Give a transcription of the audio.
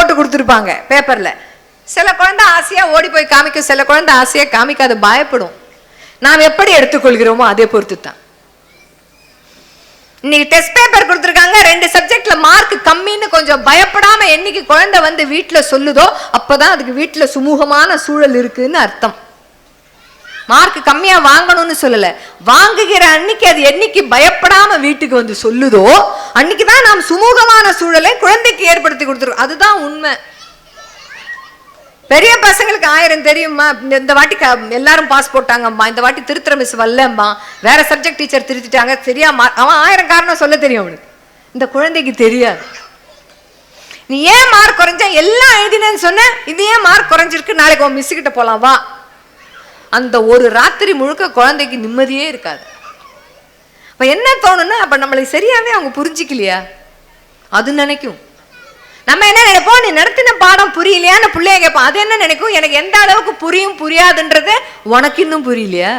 போட்டு கொடுத்துருப்பாங்க பேப்பர்ல. சில குழந்தை ஆசையா ஓடி போய் காமிக்கும், சில குழந்தை ஆசையா காமிக்காது, பயப்படும். நாம் எப்படி எடுத்துக்கொள்கிறோமோ அதே பொறுத்து தான். இன்னைக்கு டெஸ்ட் பேப்பர் கொடுத்துருக்காங்க, 2 சப்ஜெக்ட்ல மார்க் கம்மின்னு கொஞ்சம் பயப்படாம என்னைக்கு குழந்தை வந்து வீட்டுல சொல்லுதோ அப்பதான் அதுக்கு வீட்டுல சுமூகமான சூழல் இருக்குன்னு அர்த்தம். மார்க் கம்மியா வாங்கணும்னு சொல்லல, வாங்குகிற அன்னைக்கு அது என்னைக்கு பயப்படாம வீட்டுக்கு வந்து சொல்லுதோ அன்னைக்குதான் நாம் சுமூகமான சூழலை குழந்தைக்கு ஏற்படுத்தி கொடுத்துருக்கோம். அதுதான் உண்மை. பெரிய பசங்களுக்கு 1000 தெரியுமா, இந்த வாட்டி எல்லாரும் பாஸ் போட்டாங்கம்மா, இந்த வாட்டி திருத்துற மிஸ் வரலம்மா, வேற சப்ஜெக்ட் டீச்சர் திருத்திட்டாங்க, சரியா அவன் 1000 காரணம் சொல்ல தெரியும் அவனுக்கு. இந்த குழந்தைக்கு தெரியாது. நீ ஏன் மார்க் குறைஞ்ச, எல்லாம் எழுதினேன்னு சொன்ன, இது ஏன் மார்க் குறைஞ்சிருக்கு, நாளைக்கு உன் மிஸ் கிட்ட போலாம் வா. அந்த ஒரு ராத்திரி முழுக்க குழந்தைக்கு நிம்மதியே இருக்காது. அப்ப என்ன தோணுன்னா, அப்ப நம்மளை சரியாவே அவங்க புரிஞ்சிக்கலையா அது நினைக்கும். நம்ம என்ன நினைப்போம், நீ நடத்தின பாடம் புரியலையான்னு பிள்ளைய கேட்போம். அது என்ன நினைக்கும், எனக்கு எந்த அளவுக்கு புரியும் புரியாதுன்றது உனக்கு இன்னும் புரியலையா.